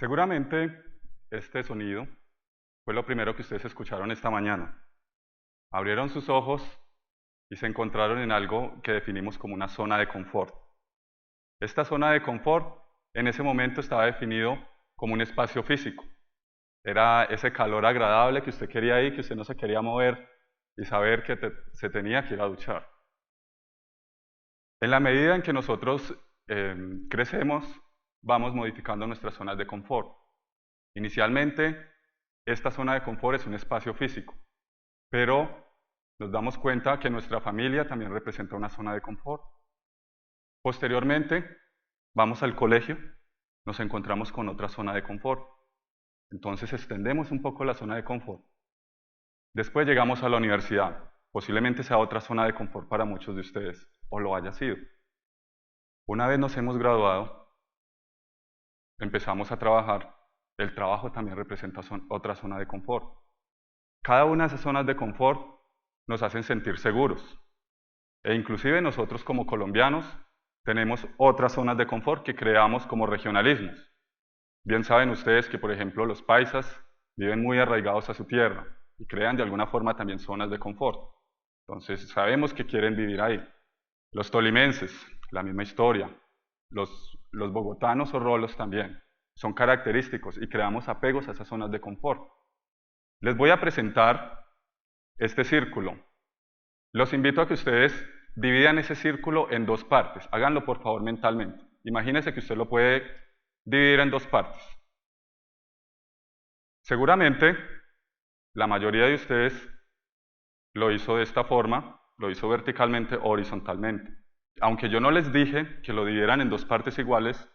Seguramente este sonido fue lo primero que ustedes escucharon esta mañana. Abrieron sus ojos y se encontraron en algo que definimos como una zona de confort. Esta zona de confort en ese momento estaba definido como un espacio físico. Era ese calor agradable que usted quería ir, que usted no se quería mover y saber que se tenía que ir a duchar. En la medida en que nosotros crecemos, vamos modificando nuestras zonas de confort. Inicialmente, esta zona de confort es un espacio físico, pero nos damos cuenta que nuestra familia también representa una zona de confort. Posteriormente, vamos al colegio, nos encontramos con otra zona de confort. Entonces extendemos un poco la zona de confort. Después llegamos a la universidad, posiblemente sea otra zona de confort para muchos de ustedes, o lo haya sido. Una vez nos hemos graduado, empezamos a trabajar. El trabajo también representa otra zona de confort. Cada una de esas zonas de confort nos hacen sentir seguros. E inclusive nosotros como colombianos tenemos otras zonas de confort que creamos como regionalismos. Bien saben ustedes que, por ejemplo, los paisas viven muy arraigados a su tierra y crean de alguna forma también zonas de confort. Entonces sabemos que quieren vivir ahí. Los tolimenses, la misma historia. Los bogotanos o rolos también. Son característicos y creamos apegos a esas zonas de confort. Les voy a presentar este círculo. Los invito a que ustedes dividan ese círculo en dos partes. Háganlo por favor mentalmente. Imagínense que usted lo puede dividir en dos partes. Seguramente la mayoría de ustedes lo hizo de esta forma, lo hizo verticalmente o horizontalmente. Aunque yo no les dije que lo dividieran en dos partes iguales,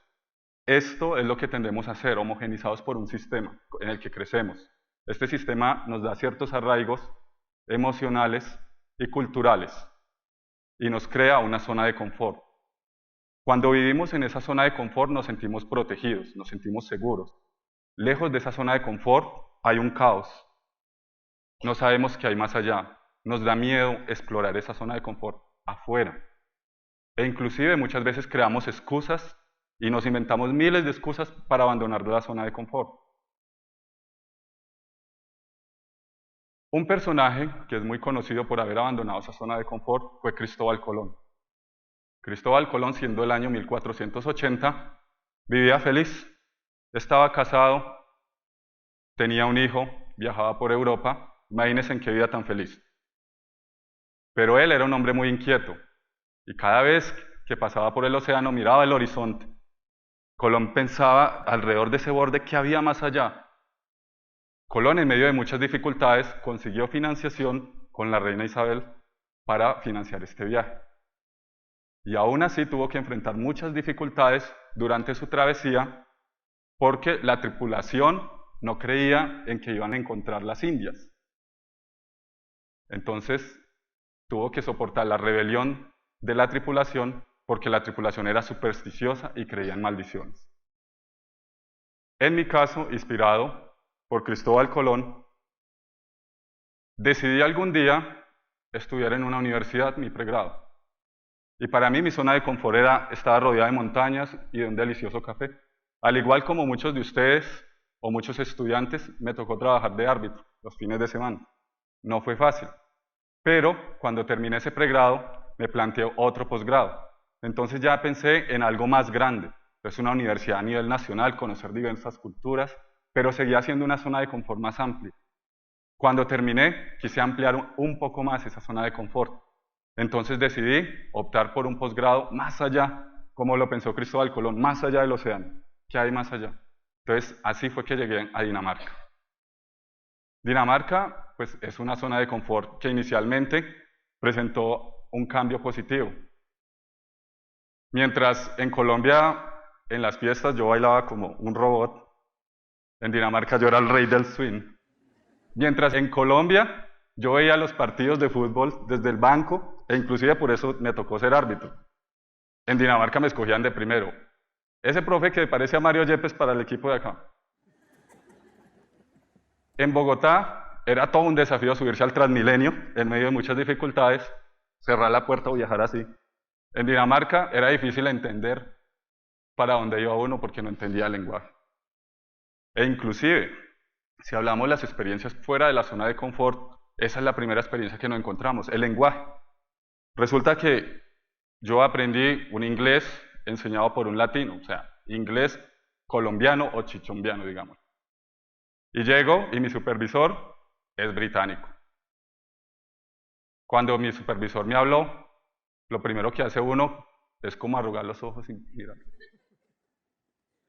esto es lo que tendemos a hacer, homogenizados por un sistema en el que crecemos. Este sistema nos da ciertos arraigos emocionales y culturales y nos crea una zona de confort. Cuando vivimos en esa zona de confort nos sentimos protegidos, nos sentimos seguros. Lejos de esa zona de confort hay un caos. No sabemos qué hay más allá. Nos da miedo explorar esa zona de confort afuera. E inclusive muchas veces creamos excusas y nos inventamos miles de excusas para abandonar la zona de confort. Un personaje que es muy conocido por haber abandonado esa zona de confort fue Cristóbal Colón. Cristóbal Colón, siendo el año 1480, vivía feliz, estaba casado, tenía un hijo, viajaba por Europa, imagínense en qué vida tan feliz. Pero él era un hombre muy inquieto y cada vez que pasaba por el océano miraba el horizonte. Colón pensaba alrededor de ese borde qué había más allá. Colón, en medio de muchas dificultades, consiguió financiación con la reina Isabel para financiar este viaje. Y aún así tuvo que enfrentar muchas dificultades durante su travesía porque la tripulación no creía en que iban a encontrar las Indias. Entonces tuvo que soportar la rebelión de la tripulación porque la tripulación era supersticiosa y creía en maldiciones. En mi caso, inspirado por Cristóbal Colón, decidí algún día estudiar en una universidad mi pregrado. Y para mí mi zona de confort estaba rodeada de montañas y de un delicioso café. Al igual como muchos de ustedes o muchos estudiantes, me tocó trabajar de árbitro los fines de semana. No fue fácil, pero cuando terminé ese pregrado me planteé otro posgrado. Entonces ya pensé en algo más grande. Es una universidad a nivel nacional, conocer diversas culturas, pero seguía siendo una zona de confort más amplia. Cuando terminé, quise ampliar un poco más esa zona de confort. Entonces decidí optar por un posgrado más allá, como lo pensó Cristóbal Colón, más allá del océano. ¿Qué hay más allá? Entonces, así fue que llegué a Dinamarca. Dinamarca, pues, es una zona de confort que inicialmente presentó un cambio positivo. Mientras en Colombia, en las fiestas, yo bailaba como un robot, en Dinamarca yo era el rey del swing. Mientras en Colombia yo veía los partidos de fútbol desde el banco e inclusive por eso me tocó ser árbitro. En Dinamarca me escogían de primero. Ese profe que parece a Mario Yepes para el equipo de acá. En Bogotá era todo un desafío subirse al Transmilenio en medio de muchas dificultades, cerrar la puerta o viajar así. En Dinamarca era difícil entender para dónde iba uno porque no entendía el lenguaje. E inclusive, si hablamos de las experiencias fuera de la zona de confort, esa es la primera experiencia que nos encontramos, el lenguaje. Resulta que yo aprendí un inglés enseñado por un latino, o sea, inglés colombiano o chichombiano, digamos. Y llego y mi supervisor es británico. Cuando mi supervisor me habló, lo primero que hace uno es como arrugar los ojos y mirar.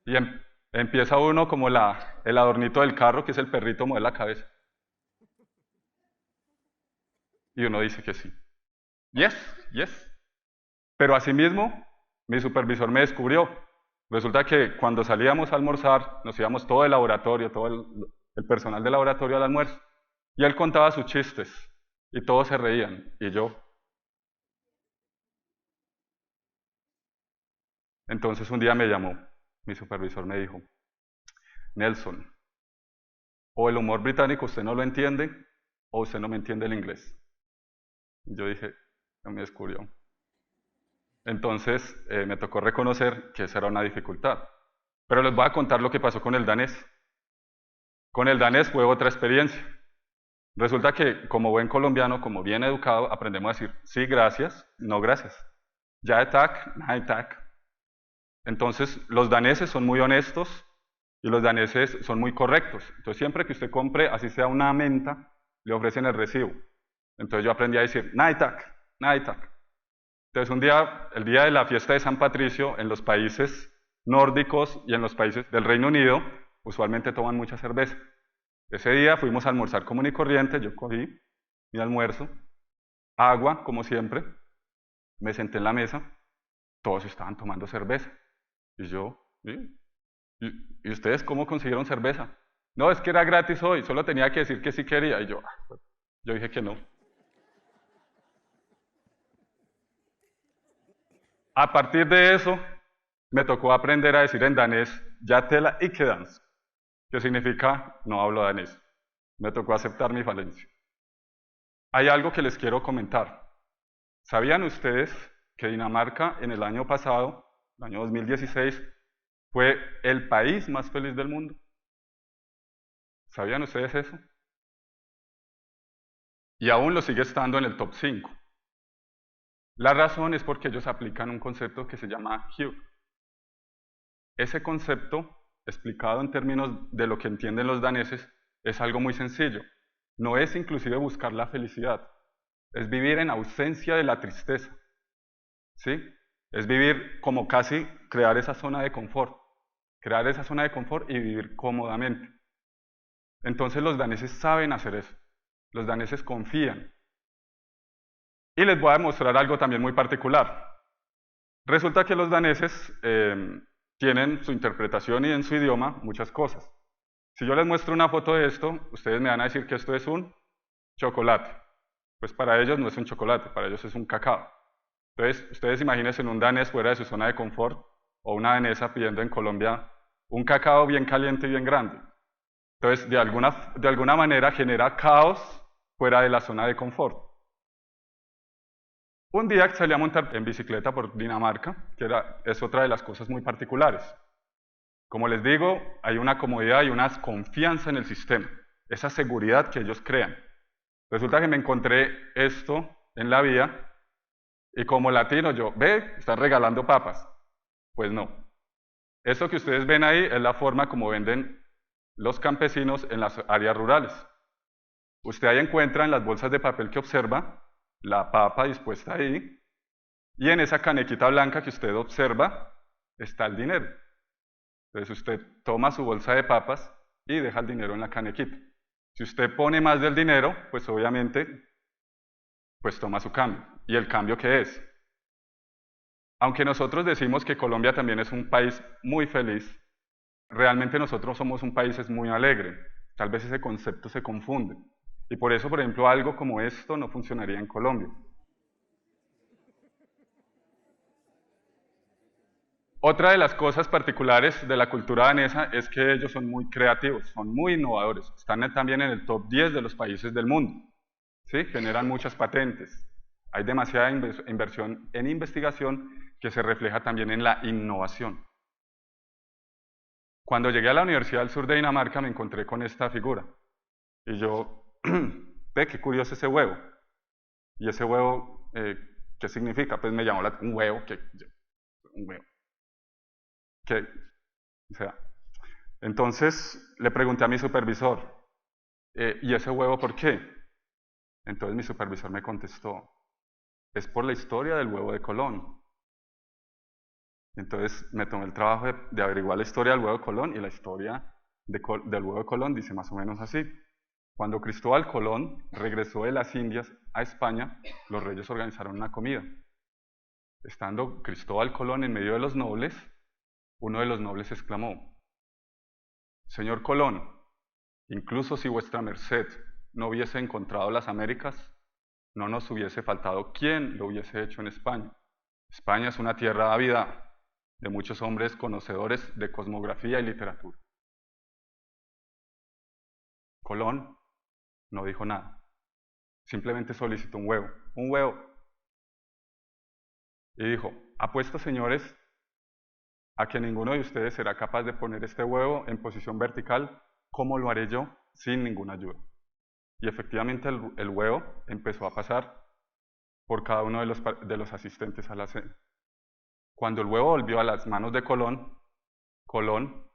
Y empieza uno como el adornito del carro, que es el perrito, mueve la cabeza. Y uno dice que sí. Yes, yes. Pero asimismo, mi supervisor me descubrió. Resulta que cuando salíamos a almorzar, nos íbamos todo el laboratorio, todo el personal del laboratorio al almuerzo. Y él contaba sus chistes. Y todos se reían. Y yo. Entonces un día me llamó. Mi supervisor me dijo, Nelson, o el humor británico usted no lo entiende, o usted no me entiende el inglés. Y yo dije, no me descubrió. Entonces me tocó reconocer que esa era una dificultad. Pero les voy a contar lo que pasó con el danés. Con el danés fue otra experiencia. Resulta que como buen colombiano, como bien educado, aprendemos a decir sí, gracias, no gracias. Ya tak, nej tak. Entonces los daneses son muy honestos y los daneses son muy correctos. Entonces siempre que usted compre, así sea una menta, le ofrecen el recibo. Entonces yo aprendí a decir nej tak, nej tak. Entonces un día, el día de la fiesta de San Patricio, en los países nórdicos y en los países del Reino Unido, usualmente toman mucha cerveza. Ese día fuimos a almorzar común y corriente, yo cogí mi almuerzo, agua, como siempre, me senté en la mesa, todos estaban tomando cerveza. Y yo, ¿y ustedes cómo consiguieron cerveza? No, es que era gratis hoy, solo tenía que decir que sí quería. Y yo dije que no. A partir de eso, me tocó aprender a decir en danés, Yatela Ikedans, que significa no hablo danés. Me tocó aceptar mi falencia. Hay algo que les quiero comentar. ¿Sabían ustedes que Dinamarca en el año pasado, el año 2016, fue el país más feliz del mundo? ¿Sabían ustedes eso? Y aún lo sigue estando en el top 5. La razón es porque ellos aplican un concepto que se llama HUE. Ese concepto, explicado en términos de lo que entienden los daneses, es algo muy sencillo. No es inclusive buscar la felicidad, es vivir en ausencia de la tristeza. ¿Sí? Es vivir como casi crear esa zona de confort. Crear esa zona de confort y vivir cómodamente. Entonces los daneses saben hacer eso. Los daneses confían. Y les voy a mostrar algo también muy particular. Resulta que los daneses tienen su interpretación y en su idioma muchas cosas. Si yo les muestro una foto de esto, ustedes me van a decir que esto es un chocolate. Pues para ellos no es un chocolate, para ellos es un cacao. Entonces, ustedes imagínense un danés fuera de su zona de confort o una danesa pidiendo en Colombia un cacao bien caliente y bien grande. Entonces, de alguna manera genera caos fuera de la zona de confort. Un día salí a montar en bicicleta por Dinamarca, que es otra de las cosas muy particulares. Como les digo, hay una comodidad y una confianza en el sistema, esa seguridad que ellos crean. Resulta que me encontré esto en la vía y como latino yo, ve, están regalando papas. Pues no. Esto que ustedes ven ahí es la forma como venden los campesinos en las áreas rurales. Usted ahí encuentra en las bolsas de papel que observa la papa dispuesta ahí y en esa canequita blanca que usted observa está el dinero. Entonces usted toma su bolsa de papas y deja el dinero en la canequita. Si usted pone más del dinero, pues obviamente pues toma su cambio. ¿Y el cambio qué es? Aunque nosotros decimos que Colombia también es un país muy feliz, realmente nosotros somos un país muy alegre. Tal vez ese concepto se confunde. Y por eso, por ejemplo, algo como esto no funcionaría en Colombia. Otra de las cosas particulares de la cultura danesa es que ellos son muy creativos, son muy innovadores. Están también en el top 10 de los países del mundo. ¿Sí? Generan muchas patentes. Hay demasiada inversión en investigación que se refleja también en la innovación. Cuando llegué a la Universidad del Sur de Dinamarca me encontré con esta figura. Y yo, ve qué curioso ese huevo. Y ese huevo, ¿qué significa? Pues me llamó un huevo, un huevo. O sea, entonces le pregunté a mi supervisor, ¿y ese huevo por qué? Entonces mi supervisor me contestó, es por la historia del huevo de Colón. Entonces me tomé el trabajo de averiguar la historia del huevo de Colón, y la historia del huevo de Colón dice más o menos así. Cuando Cristóbal Colón regresó de las Indias a España, los reyes organizaron una comida. Estando Cristóbal Colón en medio de los nobles, uno de los nobles exclamó, Señor Colón, incluso si vuestra merced no hubiese encontrado las Américas, no nos hubiese faltado quien lo hubiese hecho en España. España es una tierra ávida de muchos hombres conocedores de cosmografía y literatura. Colón no dijo nada, simplemente solicitó un huevo. Y dijo, apuesto, señores, a que ninguno de ustedes será capaz de poner este huevo en posición vertical, como lo haré yo, sin ninguna ayuda. Y efectivamente el huevo empezó a pasar por cada uno de los asistentes a la cena. Cuando el huevo volvió a las manos de Colón, Colón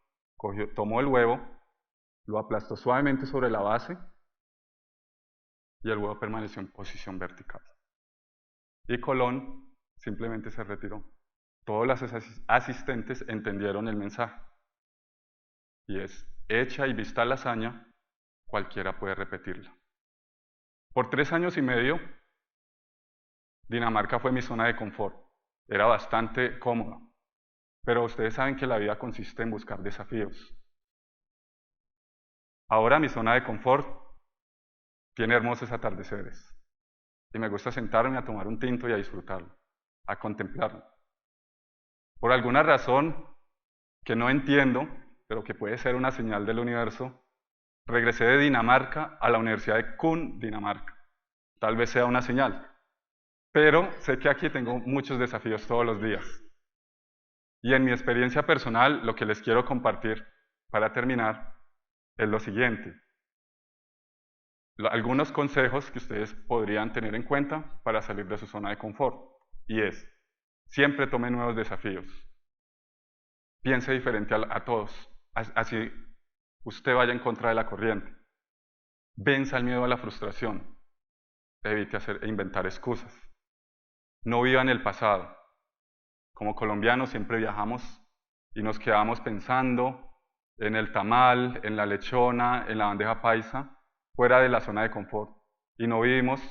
tomó el huevo, lo aplastó suavemente sobre la base y el huevo permaneció en posición vertical. Y Colón simplemente se retiró. Todos los asistentes entendieron el mensaje. Y es, hecha y vista la hazaña, cualquiera puede repetirla. Por 3 años y medio, Dinamarca fue mi zona de confort. Era bastante cómoda. Pero ustedes saben que la vida consiste en buscar desafíos. Ahora mi zona de confort tiene hermosos atardeceres. Y me gusta sentarme a tomar un tinto y a disfrutarlo, a contemplarlo. Por alguna razón que no entiendo, pero que puede ser una señal del universo, regresé de Dinamarca a la Universidad de Cundinamarca. Tal vez sea una señal. Pero sé que aquí tengo muchos desafíos todos los días. Y en mi experiencia personal, lo que les quiero compartir para terminar es lo siguiente. Algunos consejos que ustedes podrían tener en cuenta para salir de su zona de confort. Y es, siempre tome nuevos desafíos. Piense diferente a todos. Así usted vaya en contra de la corriente. Venza el miedo a la frustración. Evite inventar excusas. No viva en el pasado. Como colombianos siempre viajamos y nos quedamos pensando en el tamal, en la lechona, en la bandeja paisa, fuera de la zona de confort. Y no vivimos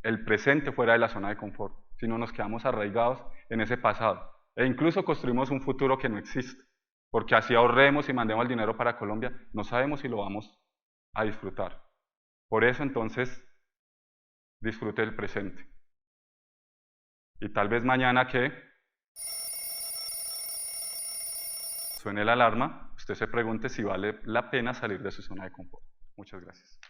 el presente fuera de la zona de confort, sino nos quedamos arraigados en ese pasado. E incluso construimos un futuro que no existe, porque así ahorremos y mandemos el dinero para Colombia, no sabemos si lo vamos a disfrutar. Por eso entonces, disfrute el presente. Y tal vez mañana que suene la alarma, usted se pregunte si vale la pena salir de su zona de confort. Muchas gracias.